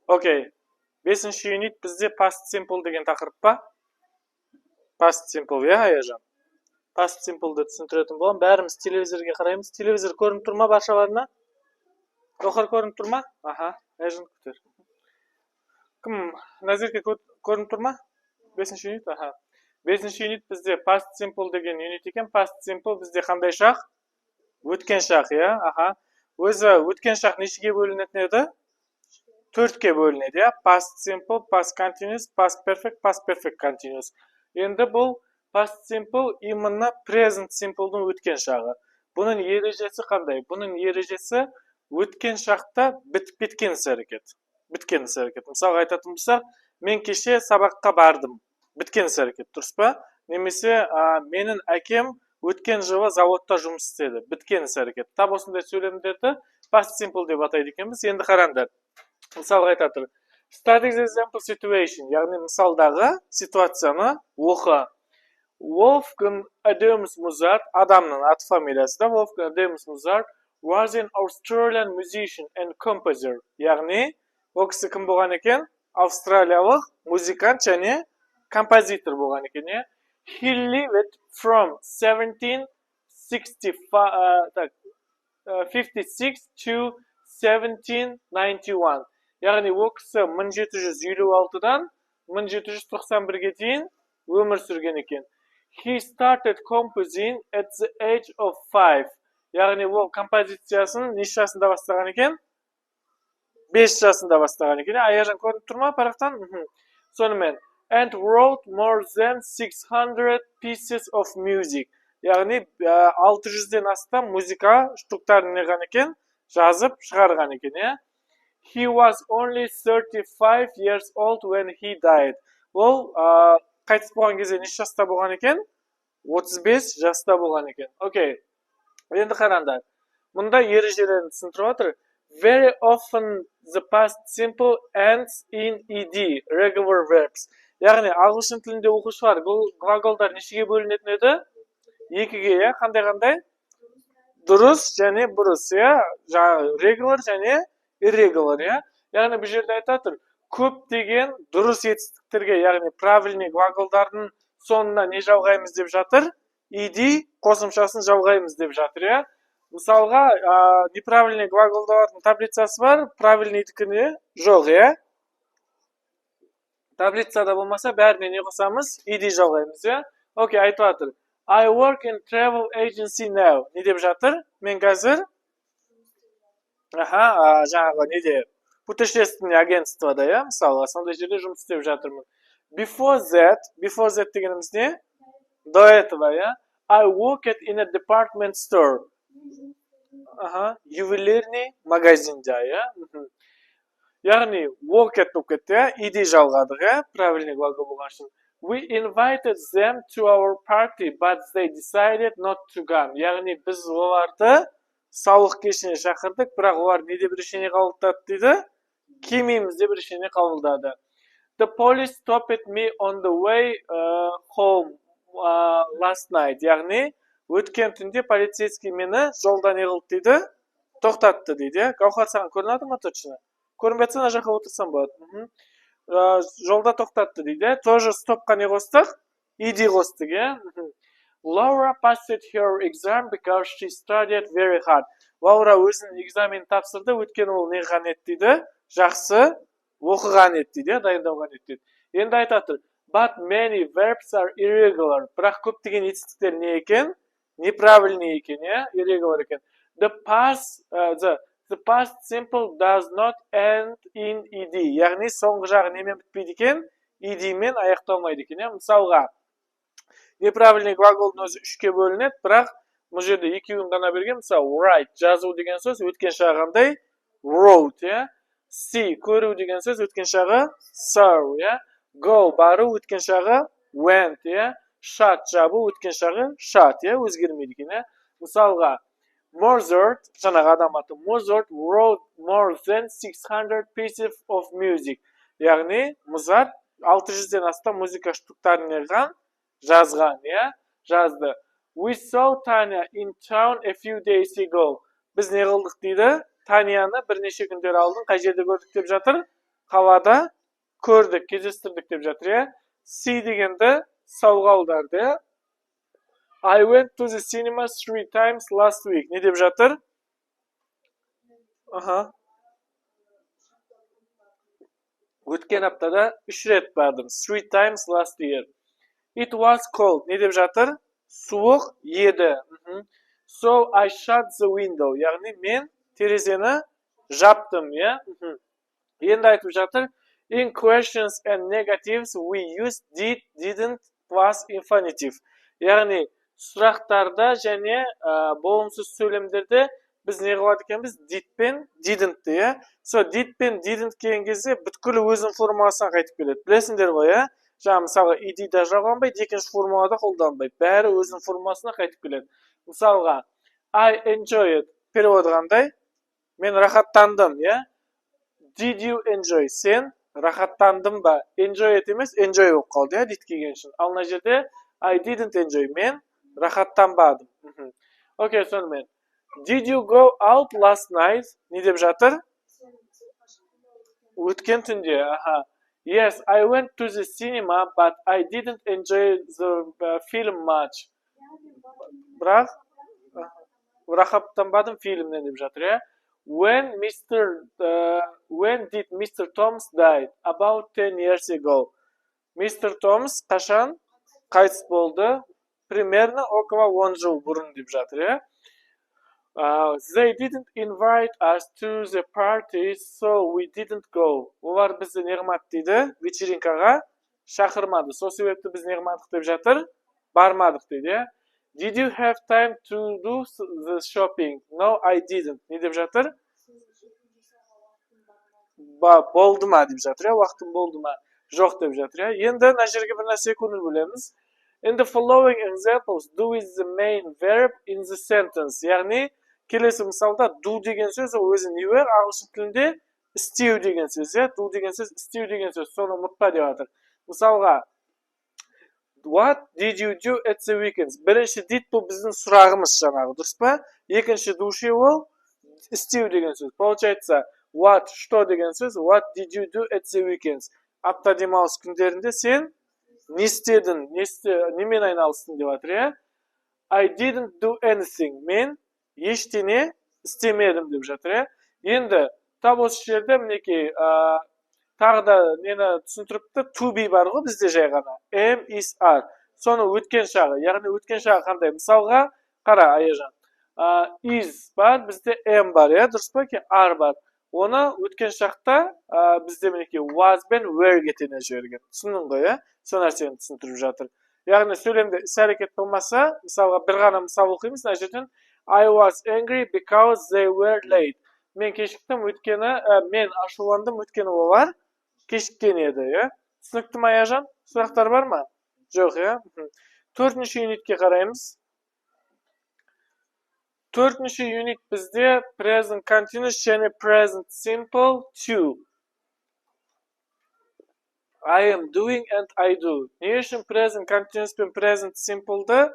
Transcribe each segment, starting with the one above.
Okey. 5-chi unit bizde past simple degan taqiribpa. Past simple ya Ayajon. Past simple deb tushuntiradigan bo'lam. Barimiz televizorga qaraymiz. Televizor ko'rinib turma barchalarni? To'xir ko'rinib turma? Aha, Ayajon ko'tar. Kim Nazirga ko'rinib turma? 5-chi unit, aha. 5-chi unit bizde past simple degan unit ekan. Past simple bizde qanday shaq? O'tgan shaq ya, aha. O'zi o'tgan shaq neshiga bo'linadi edi? 4 ga bo'linadi ya. Past simple, past continuous, past perfect continuous. Endi bu past simple именно present simple'ning o'tgan shag'i. Buning erejasi qanday? Buning erejasi o'tgan shaqda bitib ketgan harakat. Bitgan harakat. Misol aytadigan bo'lsak, men kecha saboqqa bordim. Bitgan harakat, durustmi? Nemisi mening akam o'tgan yili zavodda жұмыс istedi. Bitgan harakat. Tab o'shunday so'zlarni past simple deb ataydi ekanmiz. Endi qaranglar. Misol aytadir. Static example situation, ya'ni misaldagi situatsiyani o'qi. Wolfgang Adams Mozart, adamning ati familiyasida Wolfgang Adams Mozart was an Australian musician and composer. Ya'ni u kishi kim bo'lgan ekan? Avstraliyalik muzikant va kompozitor bo'lgan ekan. He lived from 1756 to 1791. Ya'ni u kishi 1756dan 1791ga дейін өмір сүрген ekan. He started composing at the age of 5. Ya'ni u kompozitsiyasini necha yoshida boshlagan ekan? 5 yoshida boshlagan ekan. Ayardan ko'rinib turma paraqdan. Sonымен and wrote more than 600 pieces of music. Ya'ni 600 dan ostam muzika shtuklarini yig'gan ekan, yozib chiqargan ekan, ya. He was only 35 years old when he died. Ол qaytib bo'lgan кезде necha yoshda bo'lgan ekan? 35 yoshda bo'lgan ekan. Okay. Endi qaranglar. Bunda erejalarini tushuntirib o'tir. Very often the past simple ends in ed, regular verbs. Ya'ni og'ushun tilida o'qishlar gлаголдар neshiga bo'linadi edi? 2ga, ya. Qanday? Durust және burus, ya. Regular және irregular, ya. Ya'ni bu yerda aytadir. Көптеген дұрыс етістіктерге, яғни правильный глаголдардың соңына не жалғаймыз деп жатыр? ed қосымшасын жалғаймыз деп жатыр, я. Мысалға, неправильный глаголдардың таблицасы бар, правильныйдікіне жоқ, я. Таблицада болмаса, бәріне не қосамыз? ed жалғаймыз, я. Окей, айтып жатыр. I work in travel agency now. Не деп жатыр? Мен қазір? Аха, жаңағы не деп? Путешественное агентство, да, я, мысалы, сондай жерде жұмыс істеп жатырмын. Before that дегеніміз не? До этого, я. I worked in a department store. Аха, ювелирный магазинде, я. Яғни, worked болып кетті, я, ed жалғадық, я, правильный глагол болған үшін. We invited them to our party, but they decided not to come. Яғни, біз оларды сауық кешіне шақырдық, бірақ олар не деп решение қабылдады дейді? Келмейміз деп решение қабылдады. The police stopped me on the way home last night. Яғни, өткен түнде полицейский мені жолда не қылды дейді? Тоқтатты дейді. Гаухар, саған көрінеді ме точно? Көрінбей жатса, ана жаққа отырсам болады. Жолда тоқтатты дейді. Тоже стопқа не қостық? ed қостық, я. Laura passed her exam because she studied very hard. Laura өзінің экзамен тапсырды, өткен ол не қылған еді дейді? Жақсы оқыған еді дейді, дайындалған еді дейді. Енді айтатыр. But many verbs are irregular. Бірақ көптеген етістіктер не екен? Неправильный екен, я? Irregular екен. The past simple does not end in ed. Яғни соңғы жағы немен бітпейді екен? ed мен аяқталмайды екен, я? Мысалға, неправильный глаголдың өзі 3ке бөлінеді, бірақ бұл жерде екеуін ғана берген. Мысалы, write, жазу деген сөз өткен шағы қандай? Wrote, я? See, көру деген сөз өткен шағы saw, я? Go, бару өткен шағы went, я? Shut, жабу өткен шағы shut, я? Өзгермейді екен, я? Мысалға, Mozart, жаңағы адам аты, Mozart wrote more than 600 pieces of music. Яғни, Mozart 600-ден астам музыка штуктарын жазған, я? Жазды. We saw Tanya in town a few days ago. Біз не қылдық дейді? Танияны бірнеше күндер алдын қай жерде көрдік деп жатыр? Havada ko'rdik, кездестірдік деп жатыр, ya. See degende savg'aldardi, ya. I went to the cinema 3 times last week. Ne deb жатыр? Aha. O'tgan haftada 3 ret bordim. 3 times last year. It was cold. Ne deb жатыр? Sovuq edi. So I shut the window. Ya'ni men terezani jopdim, ya. Endi aytib жатыр. In questions and negatives we use did, didn't, was, infinitive. Ya'ni suraqlarda және болымсыз сөйлемдерде biz ne qiladi ekanmiz? Did пен didn't, ya. So did пен didn't kelgan кезде бүткіл өзінің формуласына қайтып келеді. Білесіңдер ғой, ya. Жаңа мысалға ed-да жалғанбайды, екінші формулада қолданбайды. Бәрі өзінің формуласына қайтып келеді. Мысалға I enjoyed переводы қандай? Мен рахаттандым, ya. Did you enjoy? Сен рахаттандың ба? Enjoy емес, enjoy болып қалды, ya, did келген үшін. Ал мына жерде I didn't enjoy. Мен рахаттанбадым. Окей, сонымен. Did you go out last night? Не деп жатыр? Өткен түнде. Аха. Yes, I went to the cinema, but I didn't enjoy the film much. Бірақ рахаттанбадым фильмнен деп жатыр, ya. When did Mr. Thomas die? About 10 years ago. Mr. Thomas қашан қайтыс болды? Примерно около 10 жыл бұрын деп жатыр, ya. They didn't invite us to the party, so we didn't go. Олар бізді не қылмады дейді? Вечеринкаға шақырмады. Сол себепті біз не қылмадық деп жатыр? Бармадық дейді, ya. Did you have time to do the shopping? No, I didn't. Не деп жатыр? Болды ма деп жатыр, ya. Уақытым болды ма? Жоқ деп жатыр, ya. Енді мына жерге бір нәрсе көңіл бөлеміз. In the following examples, do is the main verb in the sentence. Яғни келесі мысалда do деген сөз өзі не бар? Ағылшын тілінде stew деген сөз, ya. Do деген сөз, stew деген сөз. Соны ұмытпа деп жатыр. Мысалға What did you do at the weekends? Бірінші did бұл біздің сұрағымыз жаңағы, дұрыс па? Екінші do-шы ол stew деген сөз. Получается, what, что деген сөз? What did you do at the weekends? Апта демалыс күндерінде сен не істедің? Немен айналыстың деп жатыр, ya. I didn't do anything. Мен ештеңе істемедім деп жатыр, ya. Енді тап осы жерде мінекей тағы да нені түсіндіріпті? To be бар ғой бізде жай ғана. Am, is, are. Соны өткен шағы. Яғни өткен шағы қандай? Мысалға, қара, Аяжан. Is бар, бізде am бар, ya. Дұрыс па екен? Are бар. Оны өткен шақта бізде мінекей was бен were кетені жіберген. Түсіндің ғой, ya. Сол нәрсені түсіндіріп жатыр. Яғни сөйлемде іс-әрекет болмаса, мысалға бір ғана мысал оқимыз. Мына жерден I was angry because they were late. Мен кешіктім, өйткені мен ашуландым, өйткені олар кешіккен еді, ya. Түсінікті ме, Аяжан? Сұрақтар бар ма? Жоқ, ya. 4-ші юнитке қараймыз. 4-ші юнит бізде present continuous және present simple to. I am doing and I do. Не үшін present continuous пен present simple'ды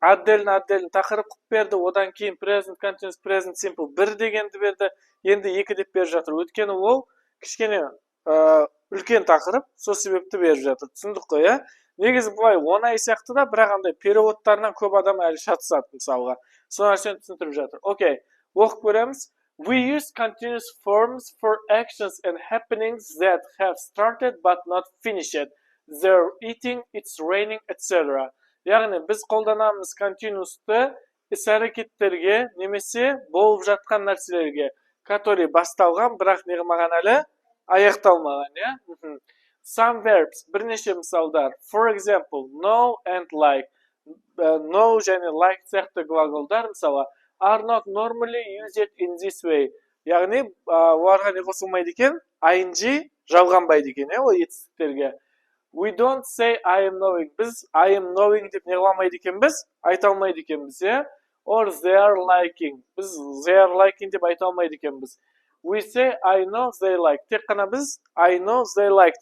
отдельно тақырып қып берді, одан кейін present continuous, present simple бір дегенді берді, енді 2 деп беріп жатыр. Өткені ол кішкене үлкен тақырып, сол себепті беріп жатыр. Түсіндік қой, ya. Негізі бұлай оңай сияқты да, бірақ андай переводтарынан көп адам әлі шатысады мысалға. Сол нәрсені түсіндіріп жатыр. Окей, оқып көреміз. We use continuous forms for actions and happenings that have started but not finished. They're eating, it's raining, etc. Яғни біз қолданамыз continuous'ты іс-әрекеттерге немесе болып жатқан нәрселерге, которые басталған, бірақ не қылмаған әлі аяқталмаған, ya. Some verbs, бірнеше мысалдар. For example, know and like. Know және like сияқты глаголдар мысалы are not normally used in this way. Яғни оларға не қосылмайды екен? ing жалғанбайды екен, ya, ол етістіктерге. We don't say I am knowing. Біз I am knowing деп не қыламайды екенбіз? Айта алмайды екенбіз, ya. Or they are liking. Біз they are liking деп айта алмайды екенбіз. We say I know they like. Тек қана біз I know they like